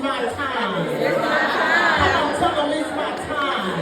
my time. Come on, tell them it's my time.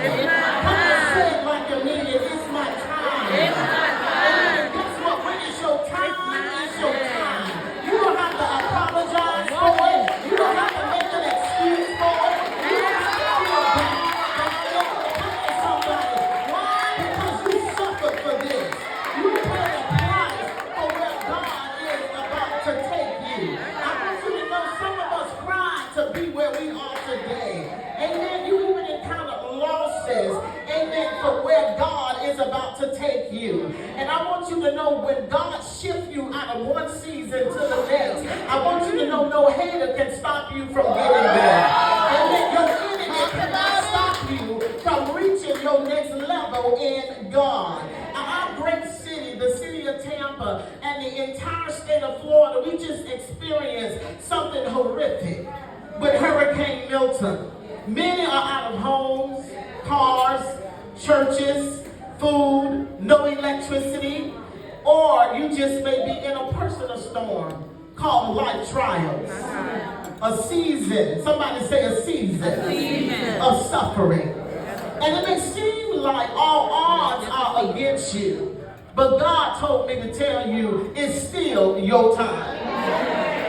Come on, say it like you mean it. It's my time. And guess what? When it's your time, it's your time. You don't have to apologize for it. You don't have to make an excuse for it. You don't have to feel bad. Come on, somebody. Why? Because you suffered for this. You paid a price for where God is about to take you. I want you to know some of us cried to be where we are today. Amen. You even encountered losses. Amen. For where God is about to take you. And I want you to know when God shifts you out of one season to the next, I want you to know no hater can stop you from getting there. Amen. Your enemy cannot stop you from reaching your next level in God. Our great city, the city of Tampa, and the entire state of Florida, we just experienced something horrific with Hurricane Milton. Many are out of homes, cars, churches, food, no electricity, or you just may be in a personal storm called life trials. A season, somebody say a season of suffering. And it may seem like all odds are against you, but God told me to tell you it's still your time.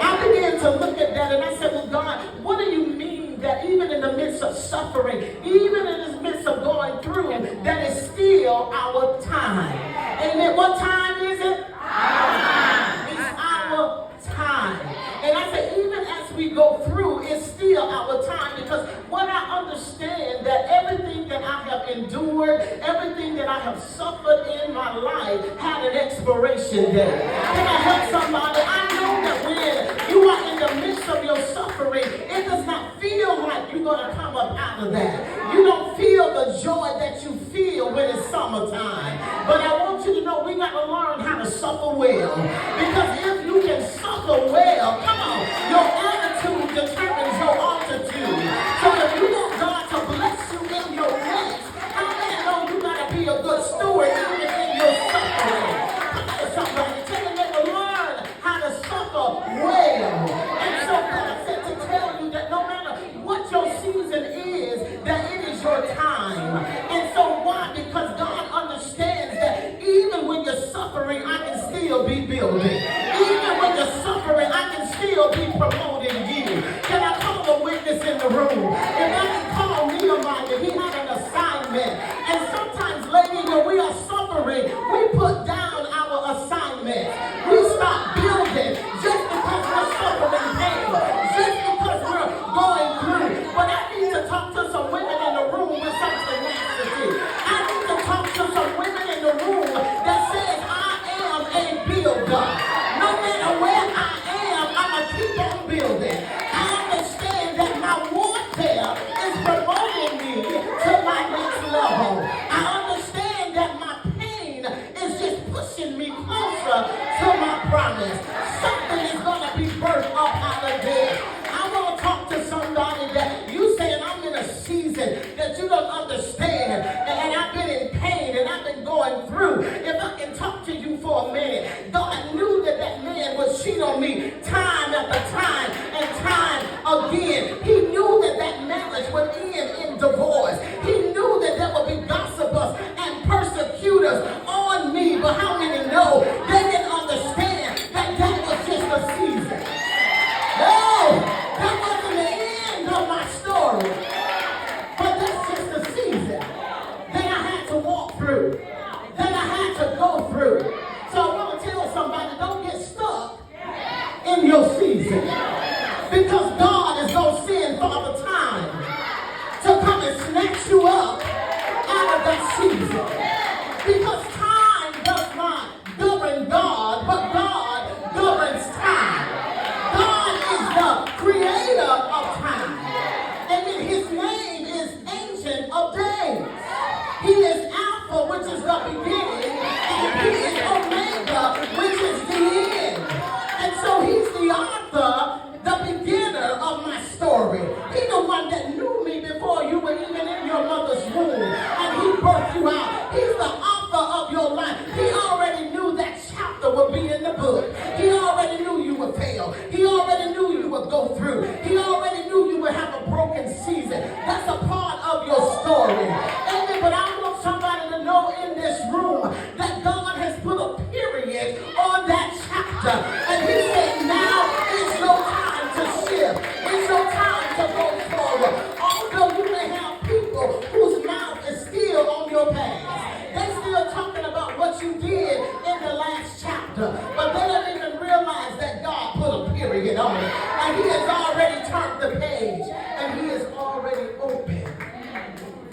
I began to look at that and I said, well, God, what do you mean that even in the midst of suffering, even in the midst of going through, that is still our time? Amen. What time is it? It's our time. And I said, even as we go through, it's still our time, because when I understand that everything that I have endured, everything that I have suffered in my life had an expiration date. Can I help somebody? I know that when you are in the midst of your suffering, it does not feel like you're going to come up out of that. You don't feel the joy that you feel when it's summertime. But I want you to know we got to learn how to suffer well. Because if you can suffer well, come on, your attitude determines your altitude. So if you want God to bless you in your next, how many know you got to be a good steward even in your suffering? Come on, somebody, tell them they will learn how to suffer well. And so God said to tell you that no matter what your season is, that it is your time. And so why? Because God understands that even when you're suffering, I can still be building. Even when you're suffering, I can still be promoting you. Can I call a witness in the room? If I can call Nehemiah, he had an assignment. And sometimes, lady, when we are suffering, we put down our assignment. We stop building just because we're suffering pain, just because we're going through. But I need to talk to some women in the room with some tenacity. I need to talk to some women in the room that says, I am a builder. No matter where I am, I'm going to keep on building. I understand that my warfare is promoting me to my next level. I understand that my pain is just pushing me closer to my promise. Something is going to be birthed up out of this. I want to talk to somebody that you saying I'm in a season that you don't understand, and I've been in pain and I've been going through. If I can talk to you for a minute, God knew that that man would cheat on me time after time and time again. He knew that that marriage would end in divorce. He knew that there would be gossipers and persecutors on me, but how many know they didn't understand that that was just a season? No, that wasn't the end of my story, but that's just a season that I had to walk through, that I had to go through. So I want to tell somebody, don't get stuck in your season, because God is going to send Father Time to come and snatch you up out of that season. Because time does not govern God, but God governs time. God is the creator of time. And then his name is Ancient of Days. He is Alpha, which is the beginning, and he is Omega, which is the end. And so he's the author, the beginner of my story. He's the one that knew me before you were even in your mother's womb, and he birthed you out. He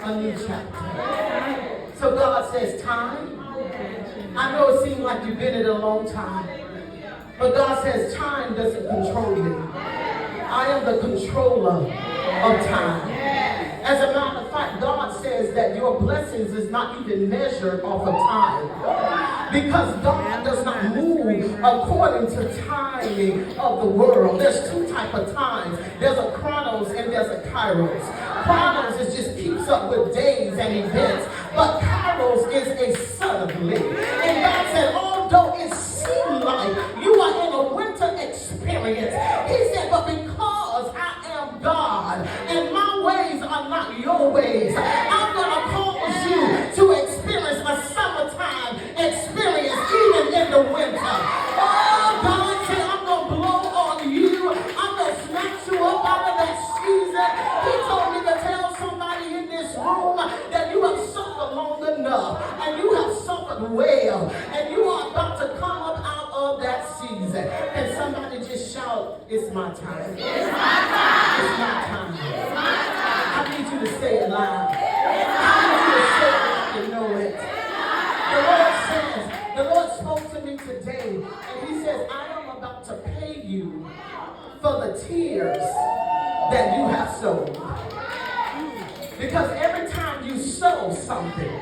a new chapter. So God says, time. I know it seems like you've been in it a long time. But God says, time doesn't control me. I am the controller of time. As a matter of fact, God says that your blessings is not even measured off of time. Because God does not move according to timing of the world. There's two types of times. There's a chronos and there's a kairos. Chronos is just keeps up with days and events. But kairos is a suddenly. And God said, although it seems like you are in a winter experience, he said, but because I am God and my ways are not your ways, I'm going to cause you to experience a summertime experience even in the winter. Oh, God said, I'm going to blow on you. I'm going to snatch you up out of that season. He told me to tell somebody in this room that you have suffered long enough and you have suffered well and you are about to come up out of that season. And somebody just shout, it's my time. It's my time. It's my time. It's my time. I need you to say it loud. I need you to say it like you know it. The Lord spoke to me today, and he says, I am about to pay you for the tears that you have sown. Because every time you sow something,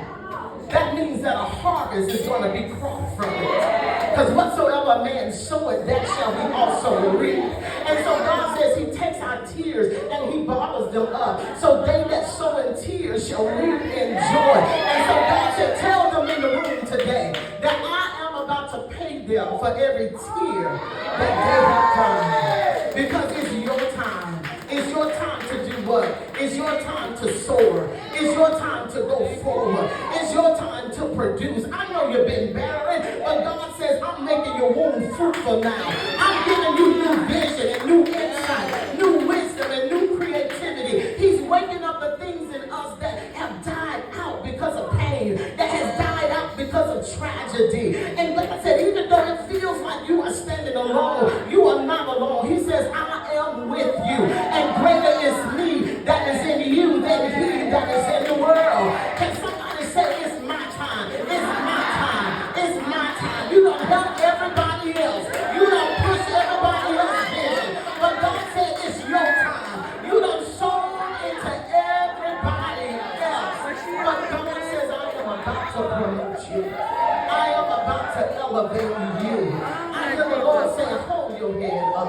that means that a harvest is going to be cropped from it. Because whatsoever a man soweth, that shall he also reap. And so God says he takes our tears and he bottles them up. So they that sow in tears shall reap in joy. And so God said, tell them in the room today that I am about to pay them for every tear that they have cried. Because it's your time. It's your time to do what? It's your time to soar. It's your time to go forward. It's your time to produce. I know you've been barren, but God says, I'm making your womb fruitful now. I'm giving you new vision and new insight, new wisdom and new creativity. He's waking up the things in us that have died out because of pain, that has died out because of tragedy. And like I said, even though it feels like you are standing alone, you are not alone. He says, I am with you. And greater is me that is in you than he that is in the world. Can somebody say, it's my time. It's my time. It's my time. You don't help everybody else. You don't push everybody else's vision. But God said, it's your time. You don't sow into everybody else. But God says, I am about to promote you. I am about to elevate you. I hear the Lord saying, hold your head up.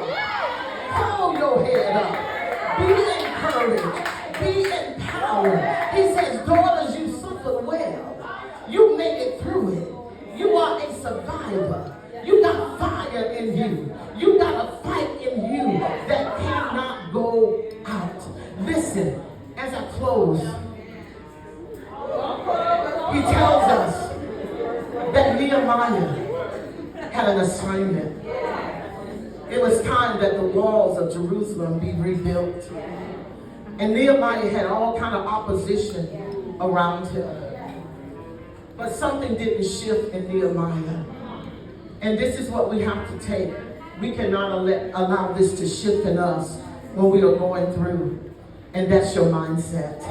Hold your head up. Be encouraged. Be empowered. He says, daughters, you suffered well. You made it through it. You are a survivor. You got fire in you. You got a fight in you that cannot go out. Listen, as I close, he tells us that Nehemiah had an assignment. It was time that the walls of Jerusalem be rebuilt. And Nehemiah had all kind of opposition around him. But something didn't shift in Nehemiah. And this is what we have to take. We cannot allow this to shift in us when we are going through. And that's your mindset.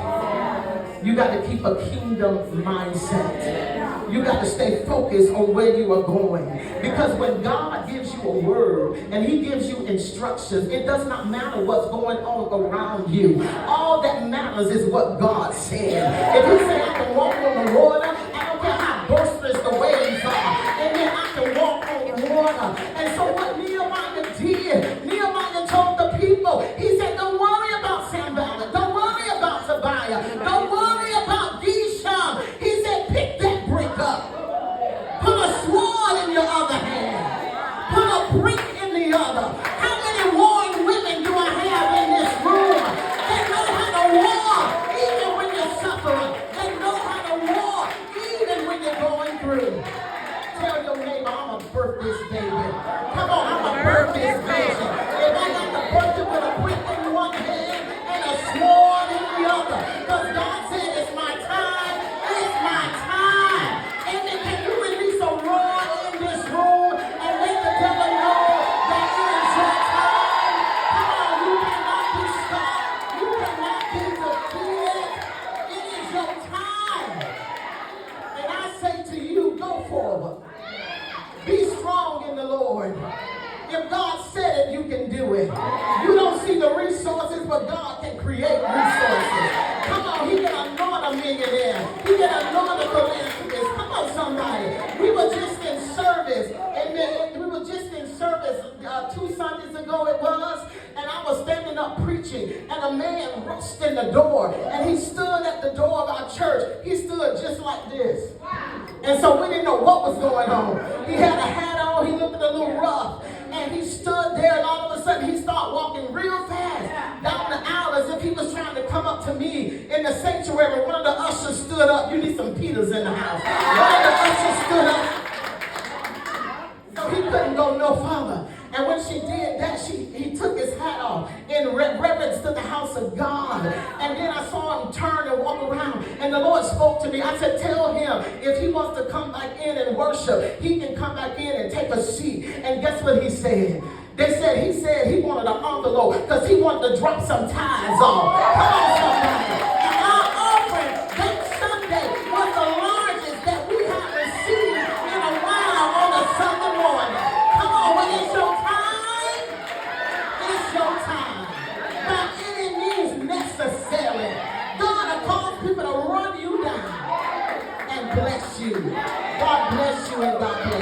You got to keep a kingdom mindset. You got to stay focused on where you are going. Because when God gives you a word and he gives you instructions, it does not matter what's going on around you. All that matters is what God said. If he said I can walk on the water, I don't care how boisterous the waves are. And then I can walk on the water. And so what Nehemiah did, Nehemiah told the people, he said, don't worry about Sanballat. Don't worry about Tobiah. Don't worry about Geshem. He said, pick that brick up. Put a sword in your other hand. Put a brick in the other. How many warring women do I have in this room? They know how to war even when you're suffering. They know how to war create resources. Come on, he can anoint a millionaire. He can anoint a philanthropist. Come on, somebody. We were just in service. Amen. We were just in service 2 Sundays ago it was. And I was standing up preaching. And a man rushed in the door. And he stood at the door of our church. He stood just like this. And so we didn't know what was going on. He had a hat on. He looked a little rough. And he stood there, and all of a sudden he started walking real fast down the aisle as if he was trying to come up to me in the sanctuary. One of the ushers stood up. You need some Peters in the house. One of the ushers stood up. So he couldn't go no further. And when she did that, he took his hat off in reverence to the house of God. And then I saw him turn and walk around. And the Lord spoke to me. I said, tell him if he wants to come back in and worship, he can come back in and take a seat. And guess what he said? He said he wanted an envelope because he wanted to drop some tithes off. Come on, somebody. And our offering that Sunday was the largest that we have received in a while on a Sunday morning. Come on, when it's your time, it's your time. By any means necessary. God will cause people to run you down and bless you. God bless you and God bless you.